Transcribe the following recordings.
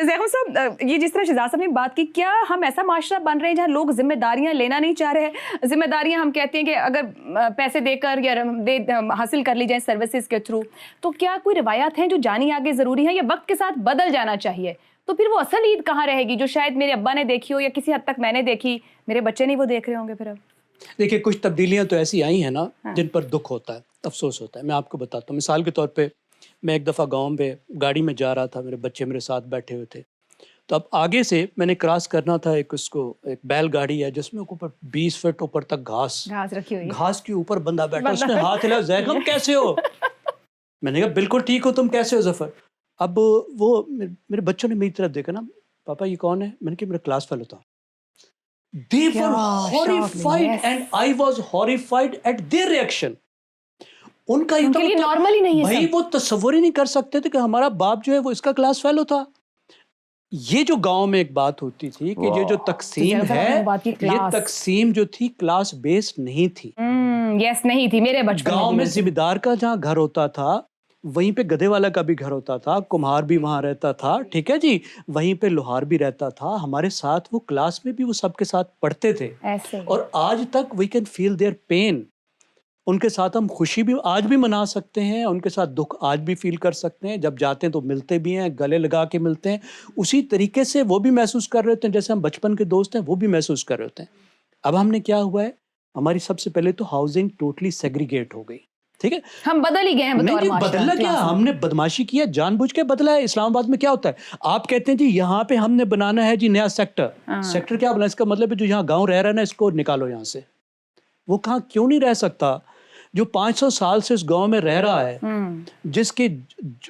ज़ैगम साहब, ये जिस तरह शहजाद साहब ने बात की, क्या हम ऐसा माशरा बन रहे हैं जहाँ लोग जिम्मेदारियां लेना नहीं चाह रहे हैं? जिम्मेदारियां हम कहते हैं कि अगर पैसे देकर या हासिल कर ली जाए सर्विसेज के थ्रू, तो क्या कोई रिवायात हैं जो जानी आगे ज़रूरी है या वक्त के साथ बदल जाना चाहिए? तो फिर वो असल ईद कहाँ रहेगी जो शायद मेरे अब्बा ने देखी हो या किसी हद तक मैंने देखी, मेरे बच्चे नहीं वो देख रहे होंगे फिर अब? देखिए, कुछ तब्दीलियां तो ऐसी आई हैं ना जिन पर दुख होता है, अफसोस होता है। मैं आपको बताता हूँ, मिसाल के तौर पे मैं एक दफ़ा गांव में गाड़ी में जा रहा था, मेरे बच्चे मेरे साथ बैठे हुए थे, तो अब आगे से मैंने क्रॉस करना था एक बैलगाड़ी है जिसमें ऊपर 20 फीट ऊपर तक घास रखी हुई, घास के ऊपर बंदा बैठा, उसने हाथ हिलाया, ज़ैगम कैसे हो? मैंने कहा बिल्कुल ठीक हो, तुम कैसे हो ज़फर? अब वो मेरे बच्चों ने मेरी तरफ देखा ना, पापा ये कौन है? मैंने कहा मेरा क्लास फेलो था। They were horrified and I was horrified at their reaction. उनका उनके लिए नॉर्मल ही नहीं है भाई, वो तस्वुर ही नहीं कर सकते थे कि हमारा बाप जो है वो इसका क्लास फेलो था। ये जो गांव में एक बात होती थी कि ये जो तकसीम है, ये तकसीम जो थी क्लास बेस्ड नहीं थी। यस, नहीं थी। मेरे बचपन गांव में जिम्मेदार का जहाँ घर होता था वहीं पे गधे वाला का भी घर होता था, कुम्हार भी वहां रहता था, ठीक है जी, वहीं पे लोहार भी रहता था, हमारे साथ वो क्लास में भी वो सबके साथ पढ़ते थे ऐसे। और आज तक we can feel their pain. उनके साथ हम खुशी भी आज भी मना सकते हैं, उनके साथ दुख आज भी फील कर सकते हैं। जब जाते हैं तो मिलते भी हैं, गले लगा के मिलते हैं, उसी तरीके से वो भी महसूस कर रहे होते हैं जैसे हम बचपन के दोस्त हैं वो भी महसूस कर रहे होते हैं। अब हमने क्या हुआ है, हमारी सबसे पहले तो हाउसिंग टोटली सेग्रीगेट हो गई, ठीक है, हम बदल ही गए हैं। नहीं, बदला क्या, हमने बदमाशी किया, जानबूझ के बदला है। इस्लामाबाद में क्या होता है, आप कहते हैं जी यहाँ पे हमने बनाना है जी नया सेक्टर। सेक्टर क्या बनाना, इसका मतलब है जो यहाँ गांव रह रहा है ना इसको निकालो यहाँ से। वो कहाँ क्यों नहीं रह सकता? जो 500 साल से इस गांव में रह रहा है, जिसके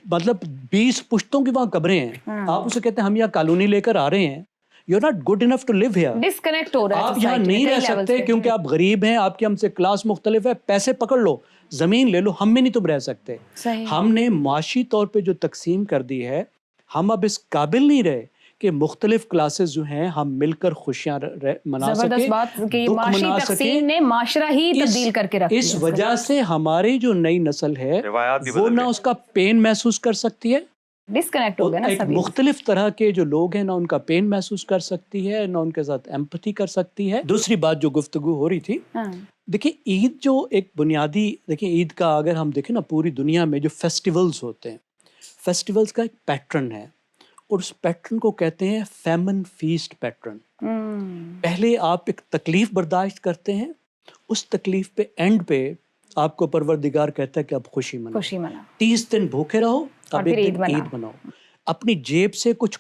मतलब 20 पुश्तों की वहां कब्रें हैं, आप उसे कहते हैं हम यहाँ कॉलोनी लेकर आ रहे हैं। You are not good enough to live here. Disconnect हो रहा है, आप यहाँ नहीं रह सकते क्योंकि आप गरीब हैं, आपकी हमसे क्लास मुख्तलिफ है, पैसे पकड़ लो, जमीन ले लो, हम में नहीं तुम रह सकते। हमने माशी तौर पे जो तकसीम कर दी है, हम अब इस काबिल नहीं रहे कि मुख्तलिफ क्लासेस जो हैं हम मिलकर खुशियां मना सके, दुख मना सके। ने माशरा ही तब्दील करके रखा। इस वजह से हमारी जो नई नस्ल है वो ना उसका पेन महसूस कर सकती है, डिस्कनेक्ट हो गया ना सभी। मुख्तलिफ तरह के जो लोग हैं ना उनका पेन महसूस कर सकती है, ना उनके साथ एम्पैथी कर सकती है। दूसरी बात जो गुफ्तगू हो रही थी, देखिए ईद जो एक बुनियादी, देखिए ईद का अगर हम देखें ना पूरी दुनिया में जो फेस्टिवल्स होते हैं, फेस्टिवल्स का एक पैटर्न है और उस पैटर्न को कहते हैं फैमन फीस्ट पैटर्न। पहले आप एक तकलीफ बर्दाश्त करते हैं, उस तकलीफ पे एंड पे आपको परवरदिगार कहता है कि अब खुशी मनाओ। 30 दिन भूखे रहो, अब एक दिन ईद मनाओ। अपनी जेब से कुछ